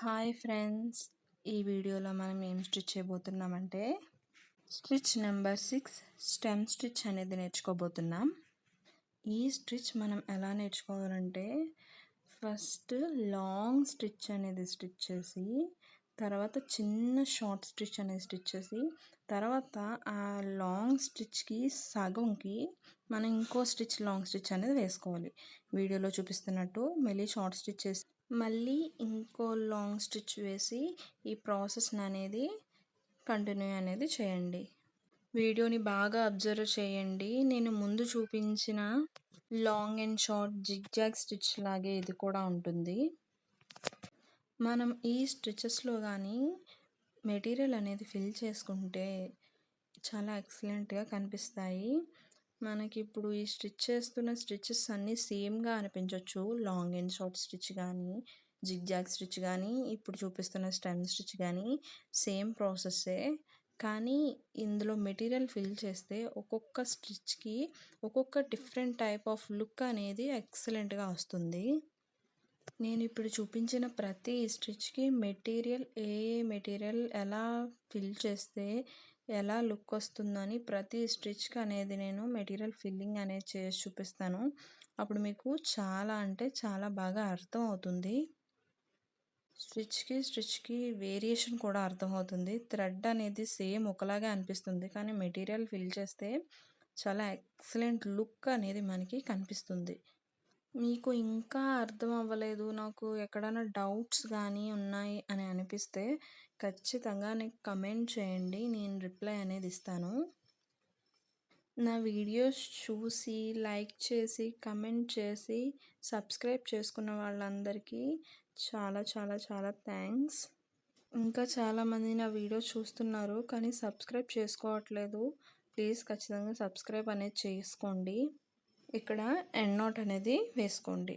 Hi friends, ఈ వీడియోలో మనం ఏం స్టిచ్ చేయబోతున్నామంటే స్టిచ్ నెంబర్ 6 స్టెమ్ స్టిచ్ అనేది నేర్చుకోబోతున్నాం. ఈ స్టిచ్ మనం ఎలా నేర్చుకోవాలంటే ఫస్ట్ లాంగ్ స్టిచ్ అనేది స్టిచ్ చేసి తర్వాత చిన్న షార్ట్ స్టిచ్ అనేది స్టిచ్ చేసి తర్వాత ఆ లాంగ్ స్టిచ్కి సగంకి మనం ఇంకో స్టిచ్ లాంగ్ స్టిచ్ అనేది వేసుకోవాలి. వీడియోలో చూపిస్తున్నట్టు మళ్ళీ షార్ట్ స్టిచ్ చేసి మళ్ళీ ఇంకో లాంగ్ స్టిచ్ వేసి ఈ ప్రాసెస్ అనేది కంటిన్యూ అనేది చేయండి. వీడియోని బాగా అబ్జర్వ్ చేయండి. నేను ముందు చూపించిన long and short zigzag stitch లాగే ఇది కూడా ఉంటుంది. మనం ఈ స్టిచెస్లో కానీ మెటీరియల్ అనేది ఫిల్ చేసుకుంటే చాలా ఎక్సలెంట్గా కనిపిస్తాయి. మనకి ఇప్పుడు ఈ స్టిచ్ చేస్తున్న స్టిచెస్ అన్నీ సేమ్గా అనిపించవచ్చు. లాంగ్ అండ్ షార్ట్ స్టిచ్ కానీ జిగ్జాగ్ స్టిచ్ కానీ ఇప్పుడు చూపిస్తున్న స్టెమ్ స్టిచ్ కానీ సేమ్ ప్రాసెస్సే. కానీ ఇందులో మెటీరియల్ ఫిల్ చేస్తే ఒక్కొక్క స్టిచ్కి ఒక్కొక్క డిఫరెంట్ టైప్ ఆఫ్ లుక్ అనేది ఎక్సలెంట్గా వస్తుంది. నేను ఇప్పుడు చూపించిన ప్రతి స్టిచ్కి మెటీరియల్ మెటీరియల్ ఎలా ఫిల్ చేస్తే ఎలా లుక్ వస్తుందని ప్రతి స్టిచ్కి అనేది నేను మెటీరియల్ ఫిల్లింగ్ అనేది చేసి చూపిస్తాను. అప్పుడు మీకు చాలా అంటే చాలా బాగా అర్థం అవుతుంది. స్టిచ్కి వేరియేషన్ కూడా అర్థమవుతుంది. థ్రెడ్ అనేది సేమ్ ఒకలాగే అనిపిస్తుంది, కానీ మెటీరియల్ ఫిల్ చేస్తే చాలా ఎక్సలెంట్ లుక్ అనేది మనకి కనిపిస్తుంది. మీకు ఇంకా అర్థం అవ్వలేదు, నాకు ఎక్కడైనా డౌట్స్ కానీ ఉన్నాయి అని అనిపిస్తే ఖచ్చితంగా నాకు కమెంట్ చేయండి, నేను రిప్లై అనేది ఇస్తాను. నా వీడియోస్ చూసి లైక్ చేసి కమెంట్ చేసి సబ్స్క్రైబ్ చేసుకున్న వాళ్ళందరికీ చాలా చాలా చాలా థ్యాంక్స్. ఇంకా చాలామంది నా వీడియో చూస్తున్నారు కానీ సబ్స్క్రైబ్ చేసుకోవట్లేదు. ప్లీజ్ ఖచ్చితంగా సబ్స్క్రైబ్ అనేది చేసుకోండి. ఇక్కడ ఎండ్ నోట్ అనేది వేసుకోండి.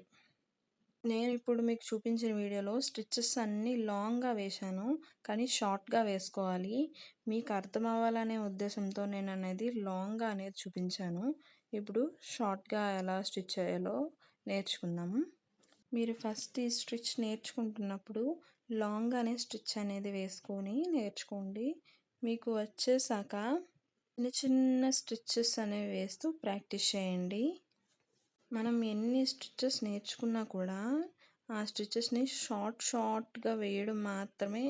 నేను ఇప్పుడు మీకు చూపించిన వీడియోలో స్టిచ్చెస్ అన్నీ లాంగ్గా వేశాను, కానీ షార్ట్గా వేసుకోవాలి. మీకు అర్థం అవ్వాలనే ఉద్దేశంతో నేను అనేది లాంగ్గా అనేది చూపించాను. ఇప్పుడు షార్ట్గా ఎలా స్టిచ్ చేయాలో నేర్చుకుందాము. మీరు ఫస్ట్ ఈ స్టిచ్ నేర్చుకుంటున్నప్పుడు లాంగ్గానే స్టిచ్ అనేది వేసుకొని నేర్చుకోండి. మీకు వచ్చేసాక చిన్న చిన్న స్టిచ్చెస్ అనేవి వేస్తూ ప్రాక్టీస్ చేయండి. మనం ఎన్ని స్టిచ్చెస్ నేర్చుకున్నా కూడా ఆ స్టిచ్చెస్ని షార్ట్గా వేయడం మాత్రమే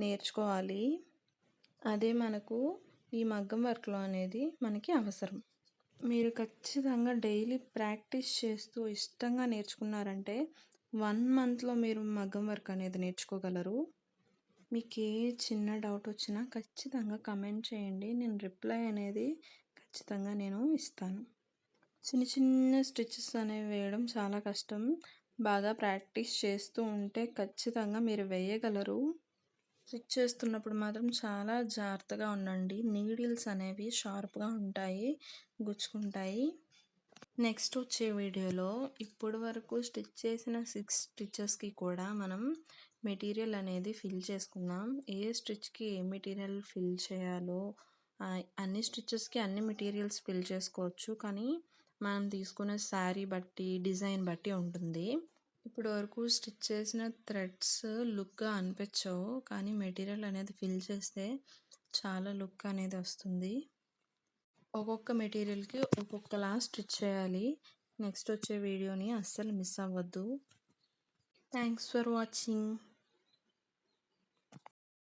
నేర్చుకోవాలి. అదే మనకు ఈ మగ్గం వర్క్లో అనేది మనకి అవసరం. మీరు ఖచ్చితంగా డైలీ ప్రాక్టీస్ చేస్తూ ఇష్టంగా నేర్చుకున్నారంటే 1 మంత్లో మీరు మగ్గం వర్క్ అనేది నేర్చుకోగలరు. మీకు ఏ చిన్న డౌట్ వచ్చినా ఖచ్చితంగా కమెంట్ చేయండి, నేను రిప్లై అనేది ఖచ్చితంగా నేను ఇస్తాను. చిన్న చిన్న స్టిచ్చెస్ అనేవి వేయడం చాలా కష్టం. బాగా ప్రాక్టీస్ చేస్తూ ఉంటే ఖచ్చితంగా మీరు వేయగలరు. స్టిచ్ చేస్తున్నప్పుడు మాత్రం చాలా జాగ్రత్తగా ఉండండి. నీడిల్స్ అనేవి షార్ప్గా ఉంటాయి, గుచ్చుకుంటాయి. నెక్స్ట్ వచ్చే వీడియోలో ఇప్పటి వరకు స్టిచ్ చేసిన 6 స్టిచ్చెస్కి కూడా మనం మెటీరియల్ అనేది ఫిల్ చేసుకుందాం. ఏ స్టిచ్కి ఏ మెటీరియల్ ఫిల్ చేయాలో అన్ని స్టిచ్చెస్కి అన్ని మెటీరియల్స్ ఫిల్ చేసుకోవచ్చు, కానీ మనం తీసుకునే శారీ బట్టి డిజైన్ బట్టి ఉంటుంది. ఇప్పటి వరకు స్టిచ్ చేసిన థ్రెడ్స్ లుక్గా అనిపించవు, కానీ మెటీరియల్ అనేది ఫిల్ చేస్తే చాలా లుక్ అనేది వస్తుంది. ఒక్కొక్క మెటీరియల్కి ఒక్కొక్కలా స్టిచ్ చేయాలి. నెక్స్ట్ వచ్చే వీడియోని అస్సలు మిస్ అవ్వద్దు. Thanks for watching.